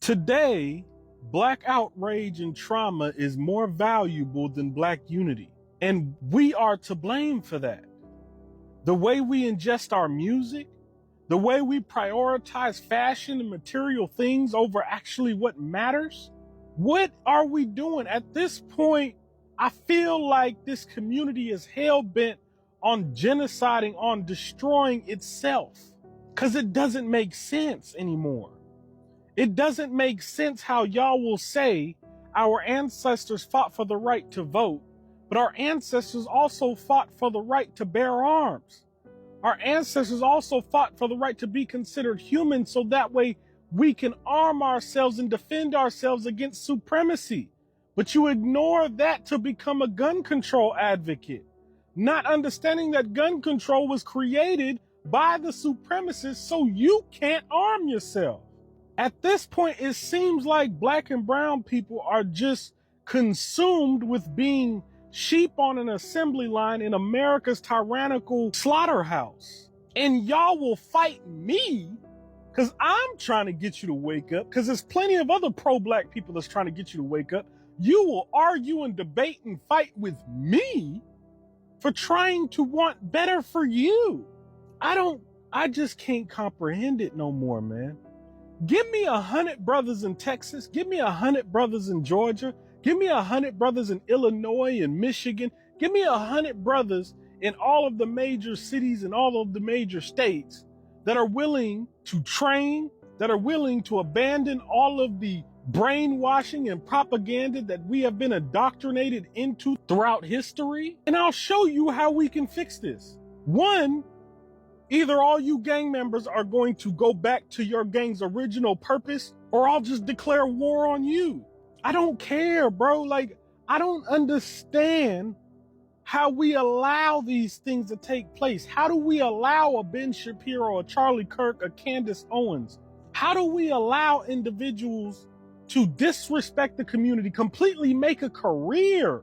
Today, Black outrage and trauma is more valuable than Black unity. And we are to blame for that. The way we ingest our music, the way we prioritize fashion and material things over actually what matters. What are we doing? At this point, I feel like this community is hell-bent on genociding, on destroying itself, because it doesn't make sense anymore. It doesn't make sense how y'all will say our ancestors fought for the right to vote, but our ancestors also fought for the right to bear arms. Our ancestors also fought for the right to be considered human, so that way we can arm ourselves and defend ourselves against supremacy. But you ignore that to become a gun control advocate, not understanding that gun control was created by the supremacists so you can't arm yourself. At this point, it seems like Black and brown people are just consumed with being sheep on an assembly line in America's tyrannical slaughterhouse. And y'all will fight me because I'm trying to get you to wake up, because there's plenty of other pro-Black people that's trying to get you to wake up. You will argue and debate and fight with me for trying to want better for you. I just can't comprehend it no more, man. Give me 100 brothers in Texas. Give me 100 brothers in Georgia. Give me 100 brothers in Illinois and Michigan. Give me 100 brothers in all of the major cities and all of the major states that are willing to train, that are willing to abandon all of the brainwashing and propaganda that we have been indoctrinated into throughout history. And I'll show you how we can fix this. One, either all you gang members are going to go back to your gang's original purpose, or I'll just declare war on you. I don't care, bro. Like, I don't understand how we allow these things to take place. How do we allow a Ben Shapiro, a Charlie Kirk, a Candace Owens? How do we allow individuals to disrespect the community, completely make a career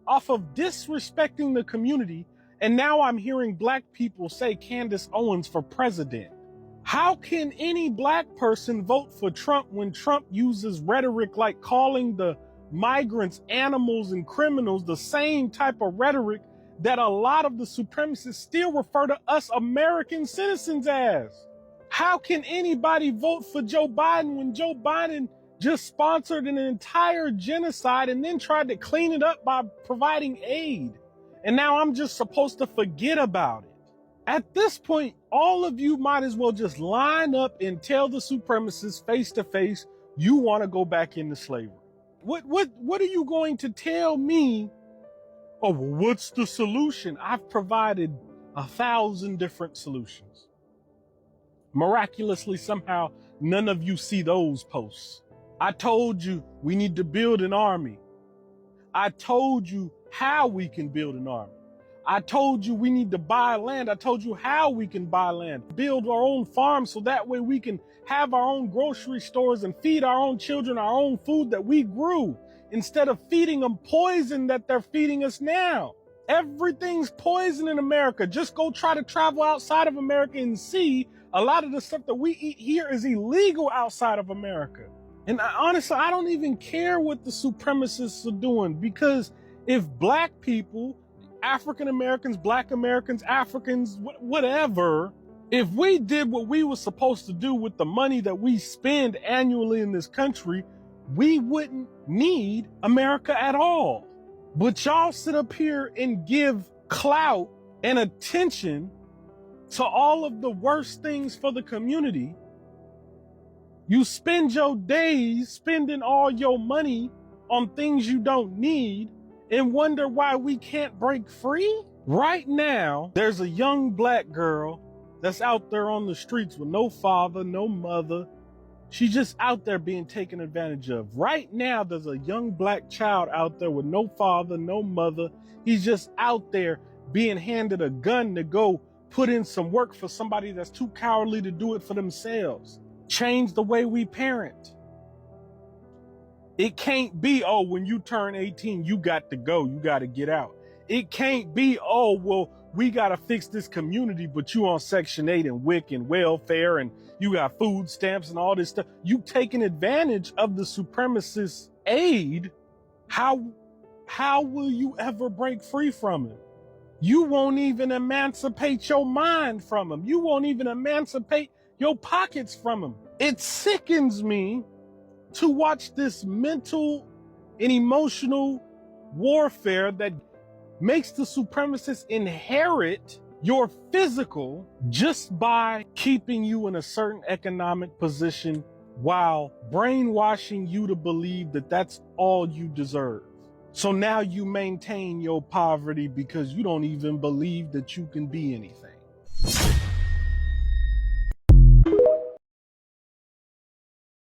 off of disrespecting the community? And now I'm hearing Black people say Candace Owens for president. How can any Black person vote for Trump when Trump uses rhetoric like calling the migrants animals and criminals, the same type of rhetoric that a lot of the supremacists still refer to us American citizens as? How can anybody vote for Joe Biden when Joe Biden just sponsored an entire genocide and then tried to clean it up by providing aid? And now I'm just supposed to forget about it. At this point, all of you might as well just line up and tell the supremacists face to face, you want to go back into slavery. What are you going to tell me? Oh, well, what's the solution? I've provided 1,000 different solutions. Miraculously, somehow, none of you see those posts. I told you we need to build an army. I told you how we can build an army. I told you we need to buy land. I told you how we can buy land, build our own farms so that way we can have our own grocery stores and feed our own children our own food that we grew instead of feeding them poison that they're feeding us now. Everything's poison in America. Just go try to travel outside of America and see a lot of the stuff that we eat here is illegal outside of America. And honestly, I don't even care what the supremacists are doing, because if Black people, African Americans, Black Americans, Africans, whatever, if we did what we were supposed to do with the money that we spend annually in this country, we wouldn't need America at all. But y'all sit up here and give clout and attention to all of the worst things for the community. You spend your days spending all your money on things you don't need and wonder why we can't break free? Right now, there's a young Black girl that's out there on the streets with no father, no mother. She's just out there being taken advantage of. Right now, there's a young Black child out there with no father, no mother. He's just out there being handed a gun to go put in some work for somebody that's too cowardly to do it for themselves. Change the way we parent. It can't be, oh, when you turn 18, you got to go. You got to get out. It can't be, oh, well, we got to fix this community, but you on Section 8 and WIC and welfare and you got food stamps and all this stuff. You taking advantage of the supremacist aid. How will you ever break free from him? You won't even emancipate your mind from him. You won't even emancipate your pockets from him. It sickens me to watch this mental and emotional warfare that makes the supremacists inherit your physical just by keeping you in a certain economic position while brainwashing you to believe that that's all you deserve. So now you maintain your poverty because you don't even believe that you can be anything.